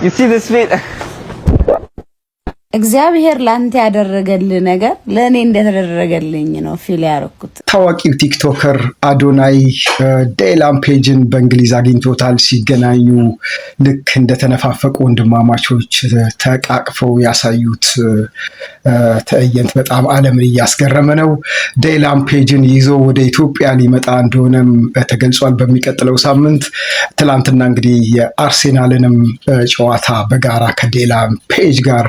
You see this feet? እግዚአብሔር ላንተ ያደረገልህ ነገር ለኔ እንደተደረገልኝ ነው ፊል ያረኩት። ታዋቂው ቲክቶከር አዶናይ ዴላም ፔጅን በእንግሊዝ አግኝቶታል። ሲገናኙ ልክ እንደተነፋፈቁ ወንድማማቾች ተቃቅፈው ያሳዩት ትዕይንት በጣም ዓለምን እያስገረመ ነው። ዴላም ፔጅን ይዞ ወደ ኢትዮጵያ ሊመጣ እንደሆነም ተገልጿል በሚቀጥለው ሳምንት። ትላንትና እንግዲህ የአርሴናልንም ጨዋታ በጋራ ከዴላም ፔጅ ጋር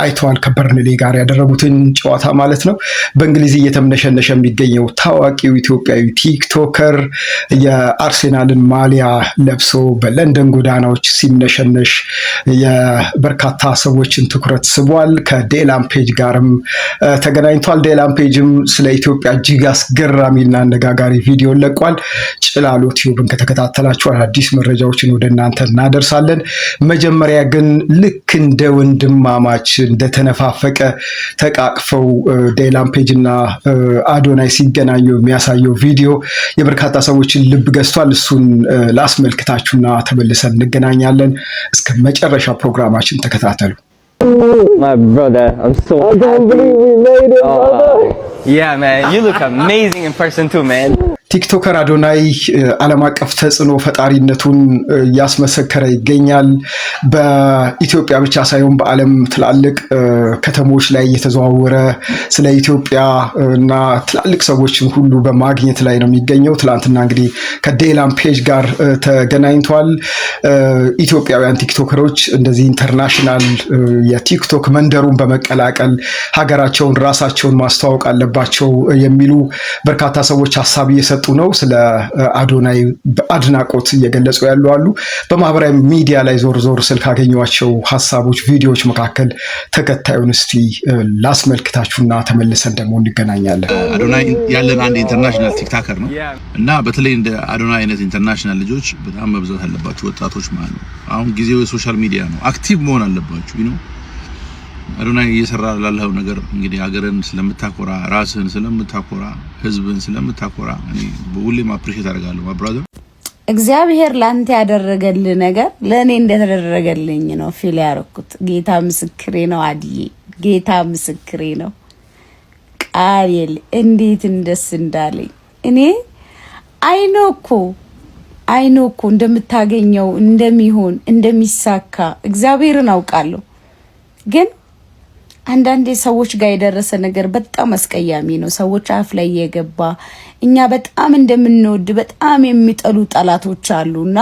አይተዋል። ከበርንሌ ጋር ያደረጉትን ጨዋታ ማለት ነው። በእንግሊዝ እየተምነሸነሸ የሚገኘው ታዋቂው ኢትዮጵያዊ ቲክቶከር የአርሴናልን ማሊያ ለብሶ በለንደን ጎዳናዎች ሲምነሸነሽ የበርካታ ሰዎችን ትኩረት ስቧል። ከዴላም ፔጅ ጋርም ተገናኝቷል። ዴላም ፔጅም ስለ ኢትዮጵያ እጅግ አስገራሚና አነጋጋሪ ቪዲዮ ለቋል። ጭላሎ ቲዩብን ከተከታተላችሁ አዲስ መረጃዎችን ወደ እናንተ እናደርሳለን። መጀመሪያ ግን ልክ እንደ ወንድማማች እንደተነፋፈቀ ተቃቅፈው ዴላም ፔጅ እና አዶናይ ሲገናኙ የሚያሳየው ቪዲዮ የበርካታ ሰዎችን ልብ ገዝቷል። እሱን ላስመልክታችሁና ተመልሰን እንገናኛለን። እስከ መጨረሻ ፕሮግራማችን ተከታተሉ። My brother, I'm so happy. I can't believe we made it, brother. Yeah, man, you look amazing in person too, man. ቲክቶከር አዶናይ ዓለም አቀፍ ተጽዕኖ ፈጣሪነቱን ያስመሰከረ ይገኛል። በኢትዮጵያ ብቻ ሳይሆን በዓለም ትላልቅ ከተሞች ላይ እየተዘዋወረ ስለ ኢትዮጵያ እና ትላልቅ ሰዎችን ሁሉ በማግኘት ላይ ነው የሚገኘው። ትላንትና እንግዲህ ከዴላም ፔጅ ጋር ተገናኝቷል። ኢትዮጵያውያን ቲክቶከሮች እንደዚህ ኢንተርናሽናል የቲክቶክ መንደሩን በመቀላቀል ሀገራቸውን ራሳቸውን ማስተዋወቅ አለባቸው የሚሉ በርካታ ሰዎች ሀሳብ እየሰጡ ነው። ስለ አዶናይ በአድናቆት እየገለጹ ያሉ አሉ። በማህበራዊ ሚዲያ ላይ ዞር ዞር ስል ካገኘኋቸው ሀሳቦች፣ ቪዲዮዎች መካከል ተከታዩን እስቲ ላስመልክታችሁና ተመልሰን ደግሞ እንገናኛለን። አዶናይ ያለን አንድ ኢንተርናሽናል ቲክቶከር ነው እና በተለይ እንደ አዶናይ አይነት ኢንተርናሽናል ልጆች በጣም መብዛት አለባቸው፣ ወጣቶች ማለት ነው። አሁን ጊዜው የሶሻል ሚዲያ ነው። አክቲቭ መሆን አለባችሁ ነው። አዶናይ እየሰራ ላለው ነገር እንግዲህ ሀገርን ስለምታኮራ፣ ራስህን ስለምታኮራ፣ ህዝብን ስለምታኮራ እኔ ሁሌም አፕሪሼት አደርጋለሁ። ማብራዘር እግዚአብሔር ላንተ ያደረገልህ ነገር ለኔ እንደተደረገልኝ ነው ፊል ያረኩት። ጌታ ምስክሬ ነው። አዲዬ ጌታ ምስክሬ ነው። ቃል እንዴት እንደስ እንዳለኝ እኔ አይኖኮ እንደምታገኘው እንደሚሆን እንደሚሳካ እግዚአብሔርን አውቃለሁ። ግን አንዳንዴ ሰዎች ጋር የደረሰ ነገር በጣም አስቀያሚ ነው። ሰዎች አፍ ላይ የገባ እኛ በጣም እንደምንወድ በጣም የሚጠሉ ጠላቶች አሉና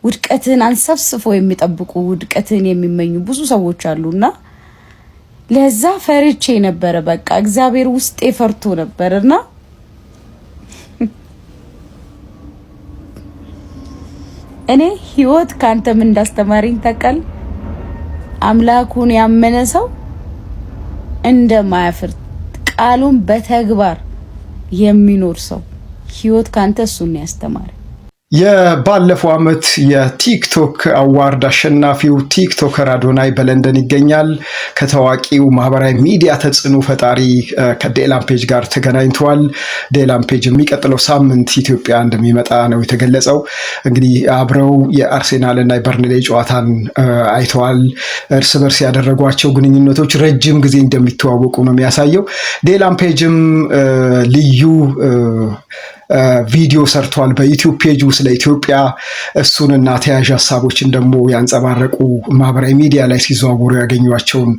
ውድቀትን አንሰፍስፎ የሚጠብቁ ውድቀትን የሚመኙ ብዙ ሰዎች አሉና ለዛ ፈርቼ ነበር። በቃ እግዚአብሔር ውስጤ ፈርቶ ነበርና እኔ ህይወት ካንተ ምን እንዳስተማረኝ ታውቃል? አምላኩን ያመነ ሰው እንደማያፍር ቃሉን በተግባር የሚኖር ሰው ህይወት ካንተ እሱን ያስተማረ። የባለፈው ዓመት የቲክቶክ አዋርድ አሸናፊው ቲክቶከር አዶናይ በለንደን ይገኛል። ከታዋቂው ማህበራዊ ሚዲያ ተጽዕኖ ፈጣሪ ከዴላም ፔጅ ጋር ተገናኝተዋል። ዴላም ፔጅ የሚቀጥለው ሳምንት ኢትዮጵያ እንደሚመጣ ነው የተገለጸው። እንግዲህ አብረው የአርሴናልና የበርንሌ ጨዋታን አይተዋል። እርስ በርስ ያደረጓቸው ግንኙነቶች ረጅም ጊዜ እንደሚተዋወቁ ነው የሚያሳየው። ዴላም ፔጅም ልዩ ቪዲዮ ሰርቷል በዩቲዩብ ፔጁ ስለ ኢትዮጵያ። እሱንና ተያያዥ ሀሳቦችን ደግሞ ያንጸባረቁ ማህበራዊ ሚዲያ ላይ ሲዘዋወሩ ያገኟቸውን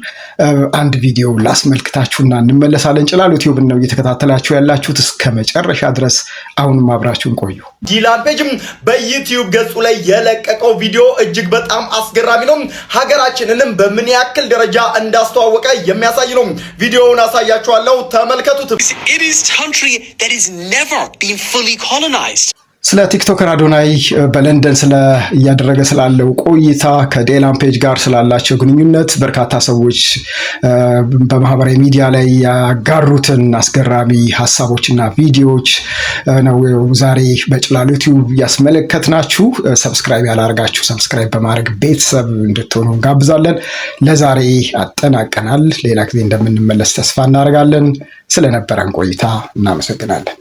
አንድ ቪዲዮ ላስመልክታችሁና እንመለሳለን። ጭላሎ ቲዩብን ነው እየተከታተላችሁ ያላችሁት። እስከ መጨረሻ ድረስ አሁንም አብራችሁን ቆዩ። ዴላም ፔጅም በዩቲዩብ ገጹ ላይ የለቀቀው ቪዲዮ እጅግ በጣም አስገራሚ ነው። ሀገራችንንም በምን ያክል ደረጃ እንዳስተዋወቀ የሚያሳይ ነው። ቪዲዮውን አሳያችኋለሁ፣ ተመልከቱት። It is country that is never been fully colonized. ስለ ቲክቶከር አዶናይ በለንደን እያደረገ ስላለው ቆይታ ከዴላም ፔጅ ጋር ስላላቸው ግንኙነት በርካታ ሰዎች በማህበራዊ ሚዲያ ላይ ያጋሩትን አስገራሚ ሀሳቦችና ቪዲዮዎች ነው ዛሬ በጭላሎ ቲዩብ ያስመለከትናችሁ። ሰብስክራይብ ያላደረጋችሁ ሰብስክራይብ በማድረግ ቤተሰብ እንድትሆኑ እንጋብዛለን። ለዛሬ አጠናቀናል። ሌላ ጊዜ እንደምንመለስ ተስፋ እናደርጋለን። ስለነበረን ቆይታ እናመሰግናለን።